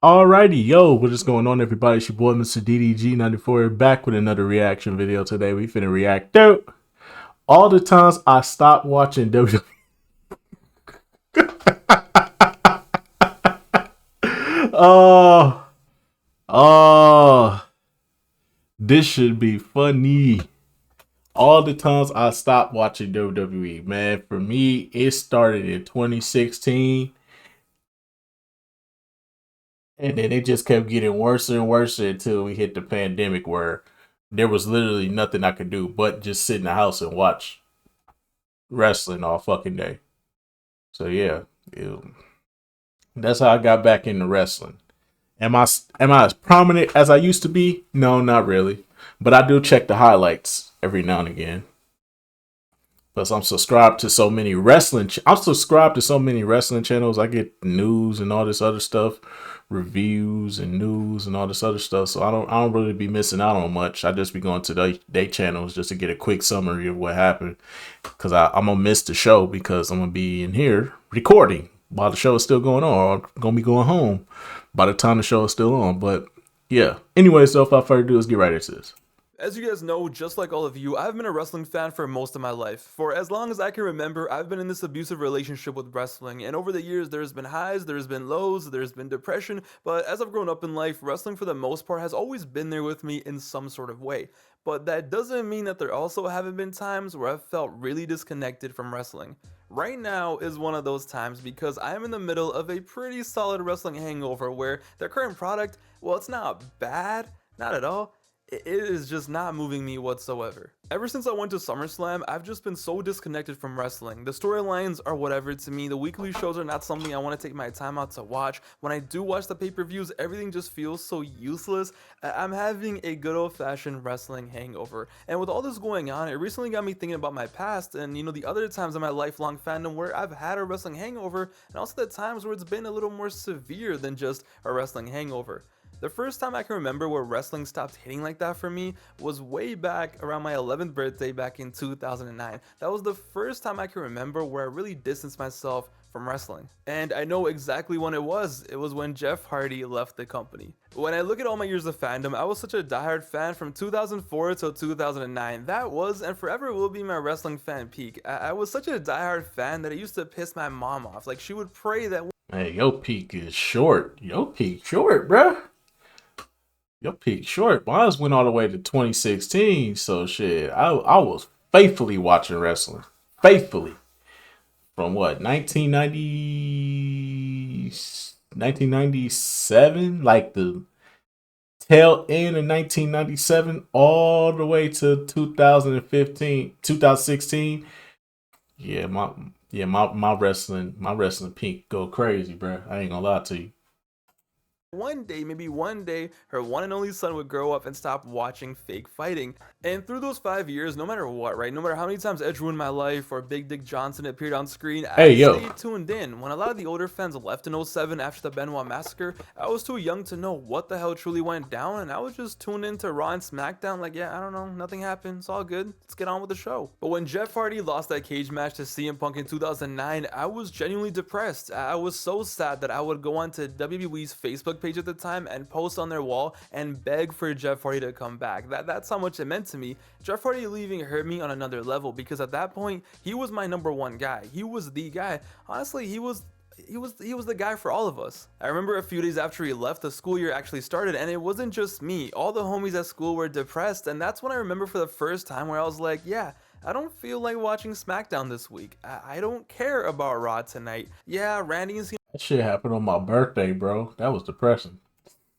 Alrighty, yo, what is going on, everybody? It's your boy, Mr. DDG94, back with another reaction video today. We finna react to all the times I stopped watching WWE. Oh, oh, this should be funny. All the times I stopped watching WWE, man. For me, it started in 2016, and then it just kept getting worse and worse until we hit the pandemic, where there was literally nothing I could do but just sit in the house and watch wrestling all fucking day. So yeah, it, that's how I got back into wrestling. Am I as prominent as I used to be? No, not really. But I do check the highlights every now and again. Plus, I'm subscribed to so many wrestling. I'm subscribed to so many wrestling channels. I get news and all this other stuff, reviews and news and all this other stuff. So I don't really be missing out on much. I just be going to they channels just to get a quick summary of what happened. Cause I'm gonna miss the show because I'm gonna be in here recording while the show is still going on. Or I'm gonna be going home by the time the show is still on. But yeah. Anyway, so without further ado, let's get right into this. As you guys know, just like all of you, I've been a wrestling fan for most of my life. For as long as I can remember, I've been in this abusive relationship with wrestling, and over the years, there's been highs, there's been lows, there's been depression, but as I've grown up in life, wrestling for the most part has always been there with me in some sort of way. But that doesn't mean that there also haven't been times where I've felt really disconnected from wrestling. Right now is one of those times because I am in the middle of a pretty solid wrestling hangover where their current product, well, it's not bad, not at all. It is just not moving me whatsoever. Ever since I went to SummerSlam, I've just been so disconnected from wrestling. The storylines are whatever to me. The weekly shows are not something I want to take my time out to watch. When I do watch the pay-per-views, everything just feels so useless. I'm having a good old-fashioned wrestling hangover. And with all this going on, it recently got me thinking about my past and, the other times in my lifelong fandom where I've had a wrestling hangover, and also the times where it's been a little more severe than just a wrestling hangover. The first time I can remember where wrestling stopped hitting like that for me was way back around my 11th birthday back in 2009. That was the first time I can remember where I really distanced myself from wrestling. And I know exactly when it was. It was when Jeff Hardy left the company. When I look at all my years of fandom, I was such a diehard fan from 2004 till 2009. That was and forever will be my wrestling fan peak. I was such a diehard fan that it used to piss my mom off. Like she would pray that Hey, your peak is short. Your peak short, bruh. Your peak short. Mine went all the way to 2016. So shit, I was faithfully watching wrestling. Faithfully. From what, 1997? Like the tail end of 1997 all the way to 2015, 2016. Yeah, my wrestling peak go crazy, bro. I ain't gonna lie to you. one day, maybe one day, her one and only son would grow up and stop watching fake fighting. And through those 5 years, no matter what, right? No matter how many times Edge ruined my life or Big Dick Johnson appeared on screen, Hey I yo. stayed tuned in. When a lot of the older fans left in '07 after the Benoit massacre, I was too young to know what the hell truly went down, and I was just tuned into Raw and SmackDown like, yeah, I don't know, nothing happened, it's all good, let's get on with the show. But when Jeff Hardy lost that cage match to CM Punk in 2009, I was genuinely depressed. I was so sad that I would go onto WWE's Facebook page at the time and post on their wall and beg for Jeff Hardy to come back. That's how much it meant to me. Jeff Hardy leaving hurt me on another level because at that point he was my number one guy. He was the guy. Honestly, he was the guy for all of us. I remember a few days after he left, the school year actually started, and it wasn't just me. All the homies at school were depressed, and that's when I remember for the first time where I was like, yeah, I don't feel like watching SmackDown this week. I don't care about Raw tonight. Yeah, Randy and Cena That shit happened on my birthday, bro. That was depressing.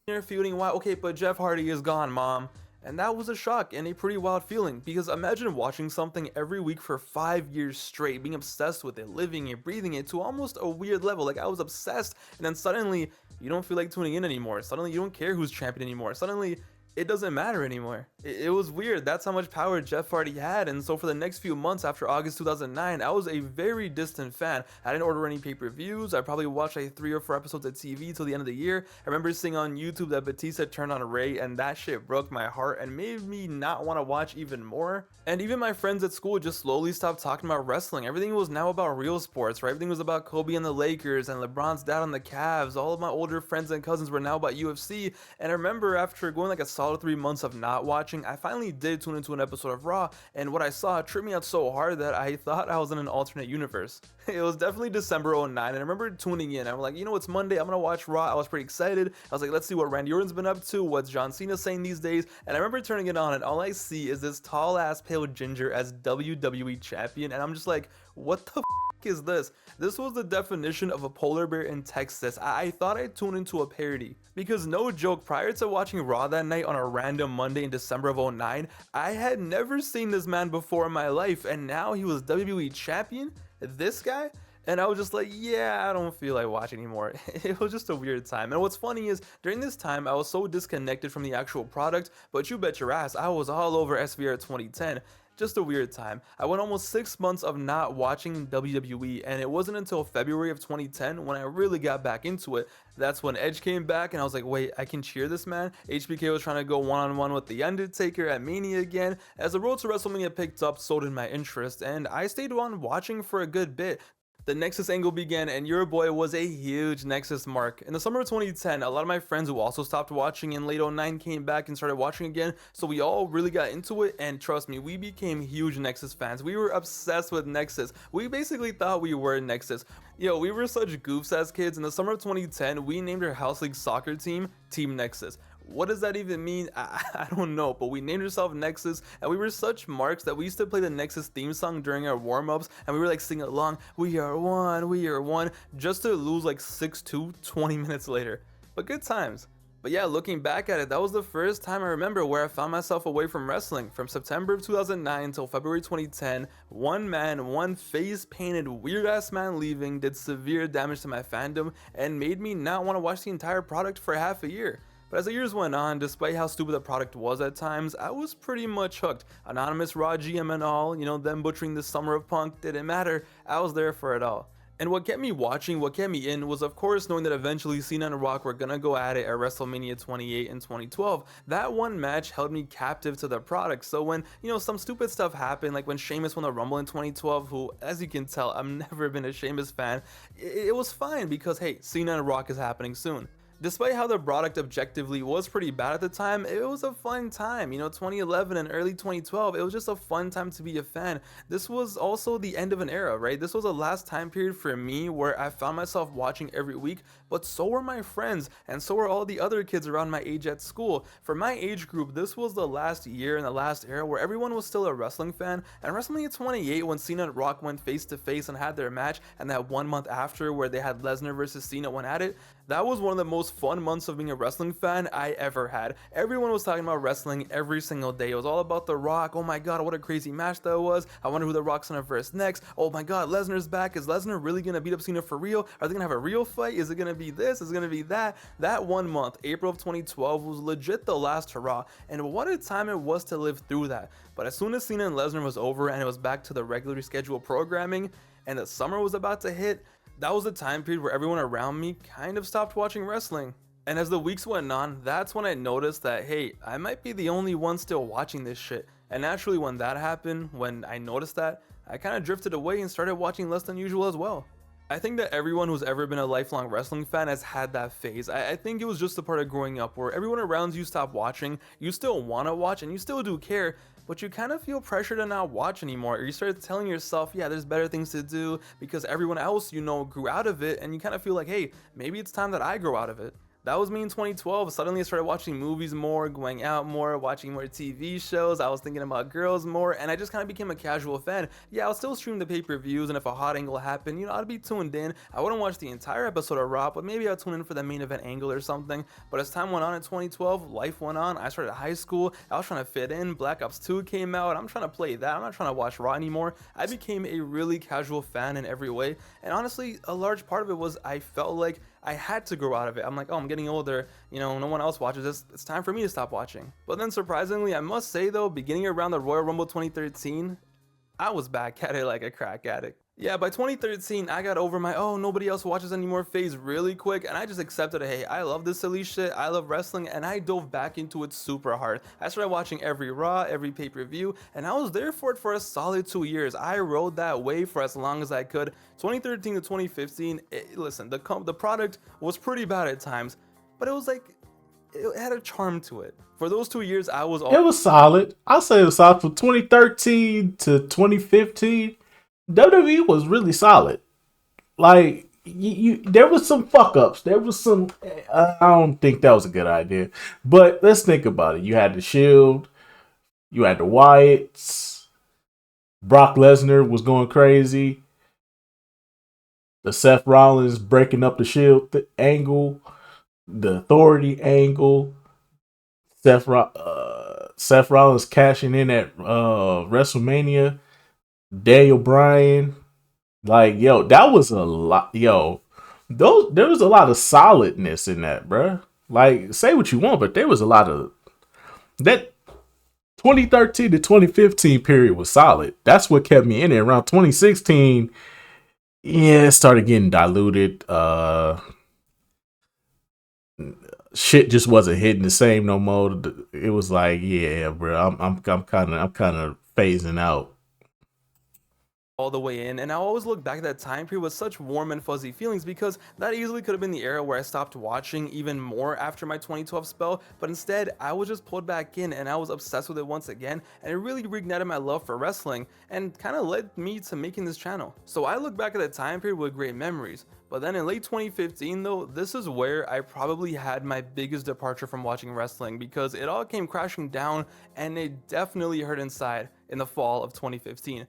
are feuding. Why? Okay, but Jeff Hardy is gone, mom. And that was a shock and a pretty wild feeling because imagine watching something every week for 5 years straight, being obsessed with it, living it, breathing it to almost a weird level. Like I was obsessed, and then suddenly you don't feel like tuning in anymore. Suddenly you don't care who's champion anymore. Suddenly it doesn't matter anymore. It was weird. That's how much power Jeff Hardy had. And so for the next few months after August 2009, I was a very distant fan. I didn't order any pay-per-views. I probably watched like 3 or 4 episodes of TV till the end of the year. I remember seeing on YouTube that Batista turned on Ray, and that shit broke my heart and made me not want to watch even more. And even my friends at school just slowly stopped talking about wrestling. Everything was now about real sports, right? Everything was about Kobe and the Lakers and LeBron's dad on the Cavs. All of my older friends and cousins were now about UFC. And I remember after going like a solid 3 months of not watching, I finally did tune into an episode of Raw, and what I saw tripped me out so hard that I thought I was in an alternate universe. It was definitely December 09, and I remember tuning in. I'm like, you know, it's Monday, I'm gonna watch Raw. I was pretty excited. I was like, let's see what Randy Orton's been up to, what's John Cena saying these days, and I remember turning it on, and all I see is this tall ass pale ginger as WWE champion, and I'm just like, what the is this? This was the definition of a polar bear in Texas. I thought I'd tune into a parody. Because no joke, prior to watching Raw that night on a random Monday in December of 09, I had never seen this man before in my life, and now he was WWE champion? This guy? And I was just like, yeah, I don't feel like watching anymore. It was just a weird time. And what's funny is, during this time, I was so disconnected from the actual product, but you bet your ass, I was all over SVR 2010. Just a weird time. I went almost 6 months of not watching WWE, and it wasn't until February of 2010 when I really got back into it. That's when Edge came back, and I was like, wait, I can cheer this man? HBK was trying to go one-on-one with The Undertaker at Mania again. As the road to WrestleMania picked up, so did my interest, and I stayed on watching for a good bit. The Nexus angle began, and your boy was a huge Nexus mark. In the summer of 2010, a lot of my friends who also stopped watching in late 09 came back and started watching again, so we all really got into it, and trust me, we became huge Nexus fans. We were obsessed with Nexus. We basically thought we were Nexus. Yo, we were such goofs as kids. In the summer of 2010, we named our house league soccer team Team Nexus. What does that even mean? I don't know, but we named ourselves Nexus, and we were such marks that we used to play the Nexus theme song during our warm-ups, and we were like singing along, we are one, just to lose like 6-2 20 minutes later. But good times. But yeah, looking back at it, that was the first time I remember where I found myself away from wrestling. From September of 2009 until February 2010, one man, one face-painted weird-ass man leaving did severe damage to my fandom and made me not want to watch the entire product for half a year. But as the years went on, despite how stupid the product was at times, I was pretty much hooked. Anonymous Raw GM and all, you know, them butchering the Summer of Punk, didn't matter, I was there for it all. And what kept me watching, what kept me in, was of course knowing that eventually Cena and Rock were gonna go at it at WrestleMania 28 in 2012. That one match held me captive to the product, so when, you know, some stupid stuff happened, like when Sheamus won the Rumble in 2012, who, as you can tell, I've never been a Sheamus fan, it was fine because, hey, Cena and Rock is happening soon. Despite how the product objectively was pretty bad at the time, it was a fun time. You know, 2011 and early 2012, it was just a fun time to be a fan. This was also the end of an era, right? This was the last time period for me where I found myself watching every week, but so were my friends, and so were all the other kids around my age at school. For my age group, this was the last year and the last era where everyone was still a wrestling fan, and WrestleMania 28, when Cena and Rock went face to face and had their match, and that 1 month after where they had Lesnar versus Cena went at it, that was one of the most fun months of being a wrestling fan I ever had. Everyone was talking about wrestling every single day. It was all about The Rock. Oh my god, what a crazy match that was. I wonder who The Rock's gonna verse next. Oh my god, Lesnar's back. Is Lesnar really gonna beat up Cena for real? Are they gonna have a real fight? Is it gonna be this? Is it gonna be that? That 1 month, April of 2012, was legit the last hurrah, and what a time it was to live through that. But as soon as Cena and Lesnar was over and it was back to the regularly scheduled programming, and the summer was about to hit, that was the time period where everyone around me kind of stopped watching wrestling. And as the weeks went on, that's when I noticed that, hey, I might be the only one still watching this shit. And naturally, when that happened, when I noticed that, I kind of drifted away and started watching less than usual as well. I think that everyone who's ever been a lifelong wrestling fan has had that phase. I think it was just a part of growing up where everyone around you stopped watching, you still want to watch and you still do care, but you kind of feel pressure to not watch anymore, or you start telling yourself, yeah, there's better things to do because everyone else, you know, grew out of it, and you kind of feel like, hey, maybe it's time that I grow out of it. That was me in 2012. Suddenly I started watching movies more, going out more, watching more TV shows. I was thinking about girls more, and I just kind of became a casual fan. Yeah, I'll still stream the pay-per-views, and if a hot angle happened, you know, I'd be tuned in. I wouldn't watch the entire episode of Raw, but maybe I'd tune in for the main event angle or something. But as time went on in 2012, life went on. I started high school. I was trying to fit in. Black Ops 2 came out. I'm trying to play that. I'm not trying to watch Raw anymore. I became a really casual fan in every way, and honestly, a large part of it was I felt like I had to grow out of it. I'm like, oh, I'm getting older. You know, no one else watches this. It's time for me to stop watching. But then surprisingly, I must say though, beginning around the Royal Rumble 2013, I was back at it like a crack addict. Yeah, by 2013, I got over my oh nobody else watches anymore phase really quick, and I just accepted hey, I love this silly shit, I love wrestling, and I dove back into it super hard. I started watching every Raw, every pay-per-view, and I was there for it for a solid 2 years. I rode that wave for as long as I could. 2013 to 2015, listen, the product was pretty bad at times, but it was like it had a charm to it. For those 2 years, I was all It was solid. I'll say it was solid from 2013 to 2015. WWE was really solid. Like there was some fuck ups. There was some. I don't think that was a good idea. But let's think about it. You had the Shield. You had the Wyatts. Brock Lesnar was going crazy. The Seth Rollins breaking up the Shield angle. The Authority angle. Seth Rollins cashing in at WrestleMania. Daniel Bryan. Like, yo, that was a lot. Yo, there was a lot of solidness in that, bruh. Like, say what you want, but there was a lot of that 2013 to 2015 period was solid. That's what kept me in it. Around 2016, yeah, it started getting diluted. Shit just wasn't hitting the same no more. It was like, yeah, bro, I'm kind of phasing out. all the way in, and I always look back at that time period with such warm and fuzzy feelings because that easily could have been the era where I stopped watching even more after my 2012 spell, but instead I was just pulled back in and I was obsessed with it once again, and it really reignited my love for wrestling and kind of led me to making this channel. So I look back at that time period with great memories. But then in late 2015 though, this is where I probably had my biggest departure from watching wrestling because it all came crashing down and it definitely hurt inside in the fall of 2015.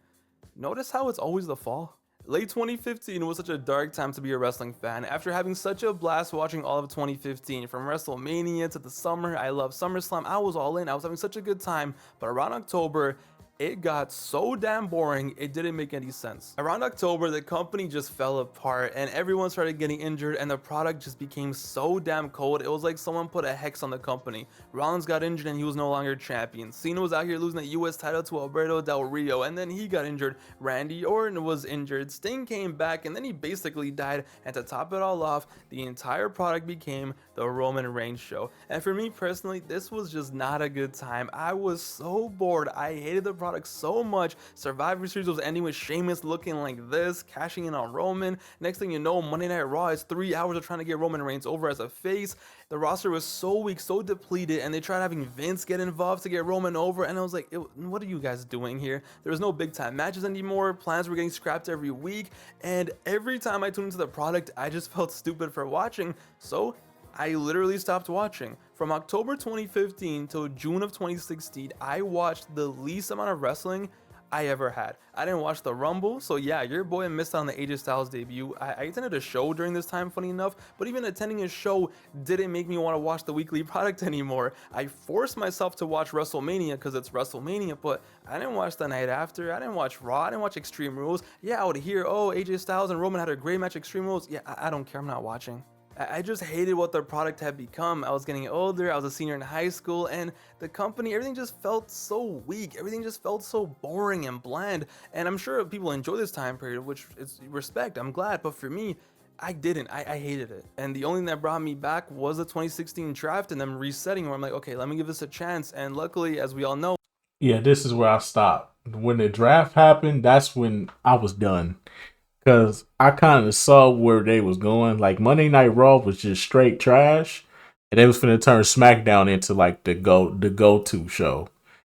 Notice how it's always the fall? Late 2015 was such a dark time to be a wrestling fan. After having such a blast watching all of 2015, from WrestleMania to the summer, I love SummerSlam, I was all in, I was having such a good time, but around October, it got so damn boring, it didn't make any sense. Around October, the company just fell apart and everyone started getting injured and the product just became so damn cold. It was like someone put a hex on the company. Rollins got injured and he was no longer champion. Cena was out here losing the US title to Alberto Del Rio and then he got injured. Randy Orton was injured. Sting came back and then he basically died. And to top it all off, the entire product became the Roman Reigns show. And for me personally, this was just not a good time. I was so bored. I hated the product so much. Survivor Series was ending with Sheamus looking like this, cashing in on Roman. Next thing you know, Monday Night Raw is 3 hours of trying to get Roman Reigns over as a face. The roster was so weak, so depleted, and they tried having Vince get involved to get Roman over, and I was like, what are you guys doing here? There was no big time matches anymore. Plans were getting scrapped every week, and every time I tuned into the product, I just felt stupid for watching. So I literally stopped watching. From October 2015 till June of 2016, I watched the least amount of wrestling I ever had. I didn't watch the Rumble, so yeah, your boy missed out on the AJ Styles debut. I attended a show during this time, funny enough, but even attending a show didn't make me want to watch the weekly product anymore. I forced myself to watch WrestleMania because it's WrestleMania, but I didn't watch the night after. I didn't watch Raw. I didn't watch Extreme Rules. Yeah, I would hear, oh, AJ Styles and Roman had a great match, Extreme Rules. Yeah, I don't care. I'm not watching. I just hated what their product had become. I was getting older, I was a senior in high school, and the company, everything just felt so weak. Everything just felt so boring and bland. And I'm sure people enjoy this time period, which is respect, I'm glad, but for me, I didn't. I hated it. And the only thing that brought me back was the 2016 draft and them resetting where I'm like, okay, let me give this a chance. And luckily, as we all know, Yeah, this is where I stopped. When the draft happened, that's when I was done. Cause I kind of saw where they was going. Like Monday Night Raw was just straight trash, and they was finna turn SmackDown into like the go to show.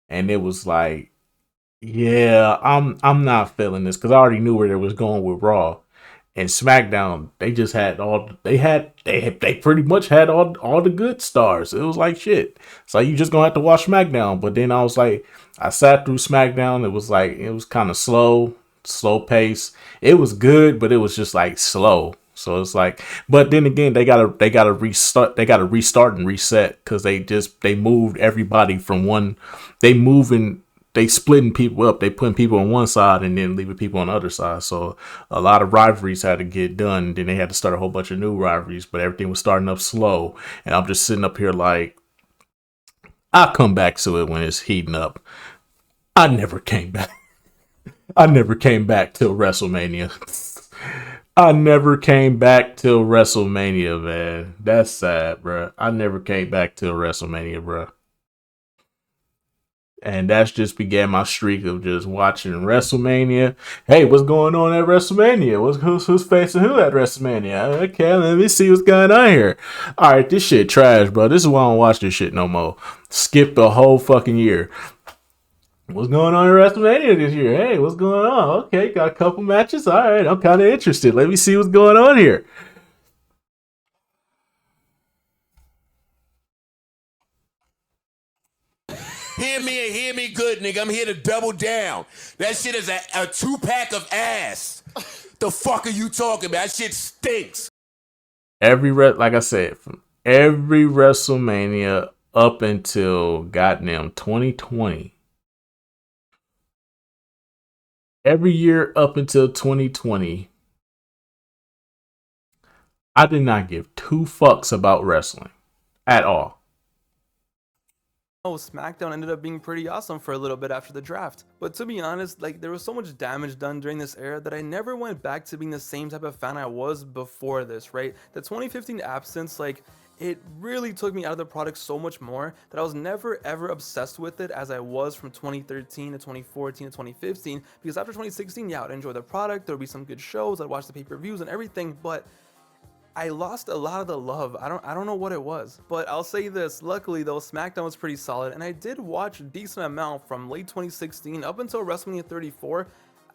And it was like, yeah, I'm not feeling this because I already knew where they was going with Raw and SmackDown. They just had they pretty much had all the good stars. It was like shit. So you just gonna have to watch SmackDown. But then I was like, I sat through SmackDown. It was kind of slow pace. It was good, but it was just like slow. So it's like, but then again, they gotta restart and reset because they moved everybody from one. They moving they splitting people up. They putting people on one side and then leaving people on the other side. So a lot of rivalries had to get done. Then they had to start a whole bunch of new rivalries, but everything was starting up slow. And I'm just sitting up here like, I'll come back to it when it's heating up. I never came back. I never came back till WrestleMania. I never came back till WrestleMania, man. That's sad, bro. I never came back till WrestleMania, bro. And that's just began my streak of just watching WrestleMania. Hey, what's going on at WrestleMania? Who's facing who at WrestleMania? Okay, let me see what's going on here. All right, this shit trash, bro. This is why I don't watch this shit no more. Skip the whole fucking year. What's going on in WrestleMania this year? Hey, what's going on? Okay, got a couple matches. All right, I'm kind of interested. Let me see what's going on here. Hear me and hear me good, nigga. I'm here to double down. That shit is a 2-pack of ass. The fuck are you talking about? That shit stinks. Like I said, from every WrestleMania up until goddamn 2020. Every year up until 2020, I did not give two fucks about wrestling at all. Oh, SmackDown ended up being pretty awesome for a little bit after the draft. But to be honest, like there was so much damage done during this era that I never went back to being the same type of fan I was before this, right? The 2015 absence, like it really took me out of the product so much more that I was never ever obsessed with it as I was from 2013 to 2014 to 2015. Because after 2016, yeah, I'd enjoy the product, there would be some good shows, I'd watch the pay-per-views and everything, but I lost a lot of the love. I don't know what it was, but I'll say this. Luckily though, SmackDown was pretty solid, and I did watch a decent amount from late 2016 up until WrestleMania 34.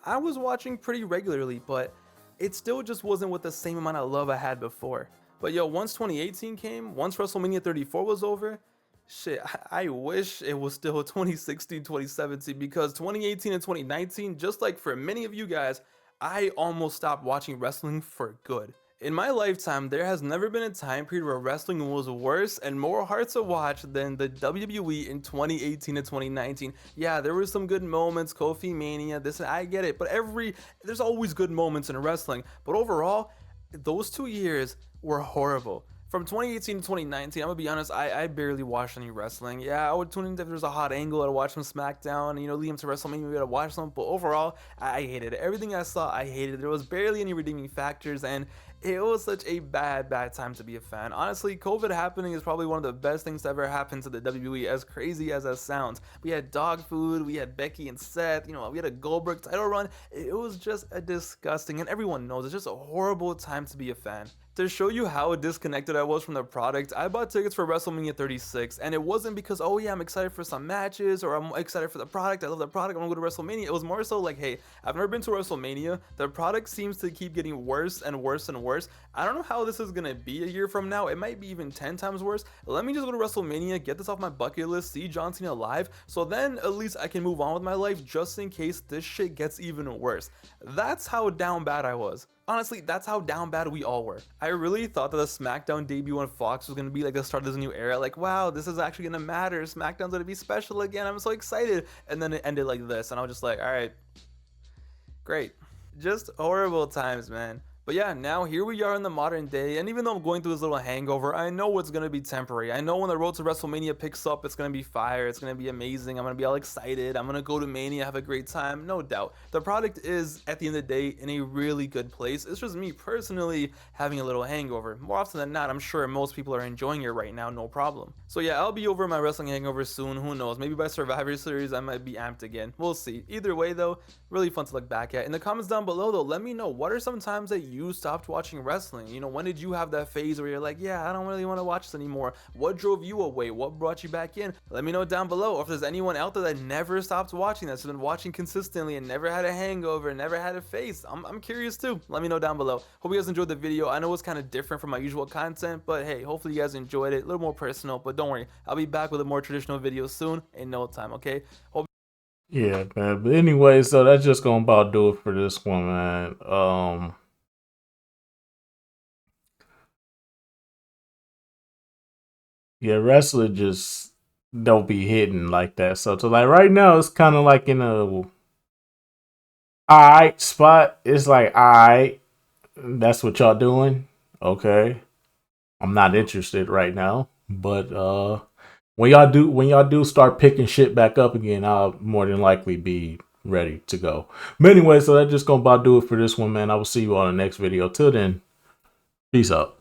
I was watching pretty regularly, but it still just wasn't with the same amount of love I had before. But yo, once 2018 came, once WrestleMania 34 was over, shit, I wish it was still 2016, 2017, because 2018 and 2019, just like for many of you guys, I almost stopped watching wrestling for good. In my lifetime, there has never been a time period where wrestling was worse and more hard to watch than the WWE in 2018 to 2019. Yeah, there were some good moments, Kofi Mania, this, and I get it, but there's always good moments in wrestling. But overall, those 2 years were horrible. From 2018 to 2019, I'm gonna be honest, I barely watched any wrestling. Yeah, I would tune in if there's a hot angle, I'd watch some SmackDown, lead up to WrestleMania, maybe I'd watch some, but overall, I hated it. Everything I saw, I hated. There was barely any redeeming factors, and it was such a bad time to be a fan. Honestly, COVID happening is probably one of the best things to ever happen to the WWE, as crazy as that sounds. We had dog food, we had Becky and Seth, we had a Goldberg title run. It was just a disgusting, and everyone knows, it's just a horrible time to be a fan. To show you how disconnected I was from the product, I bought tickets for WrestleMania 36, and it wasn't because, oh yeah, I'm excited for some matches, or I'm excited for the product, I love the product, I want to go to WrestleMania. It was more so like, hey, I've never been to WrestleMania, the product seems to keep getting worse and worse and worse. I don't know how this is going to be a year from now, it might be even 10 times worse. Let me just go to WrestleMania, get this off my bucket list, see John Cena live, so then at least I can move on with my life just in case this shit gets even worse. That's how down bad I was. Honestly, that's how down bad we all were. I really thought that the SmackDown debut on Fox was going to be like the start of this new era. Like, wow, this is actually going to matter. SmackDown's going to be special again. I'm so excited. And then it ended like this. And I was just like, all right, great. Just horrible times, man. But yeah, now here we are in the modern day, and even though I'm going through this little hangover, I know it's going to be temporary. I know when the road to WrestleMania picks up, it's going to be fire, it's going to be amazing, I'm going to be all excited, I'm going to go to Mania, have a great time, no doubt. The product is, at the end of the day, in a really good place. It's just me personally having a little hangover. More often than not, I'm sure most people are enjoying it right now, no problem. So yeah, I'll be over my wrestling hangover soon, who knows, maybe by Survivor Series I might be amped again. We'll see. Either way though, really fun to look back at. In the comments down below though, let me know, what are some times that you stopped watching wrestling? When did you have that phase where you're like, yeah, I don't really want to watch this anymore? What drove you away? What brought you back in? Let me know down below. Or if there's anyone out there that never stopped watching, that's been watching consistently and never had a hangover, never had a phase, I'm curious too. Let me know down below. Hope you guys enjoyed the video. I know it's kind of different from my usual content, but hey, hopefully you guys enjoyed it. A little more personal, but don't worry, I'll be back with a more traditional video soon in no time, okay? Hope Yeah, man. But anyway, so that's just gonna about do it for this one, man. Yeah, wrestling just don't be hitting like that. So to like right now, it's kind of like in a alright spot. It's like alright, that's what y'all doing. Okay, I'm not interested right now. But when y'all do start picking shit back up again, I'll more than likely be ready to go. But anyway, so that's just gonna about do it for this one, man. I will see you on the next video. Till then, peace out.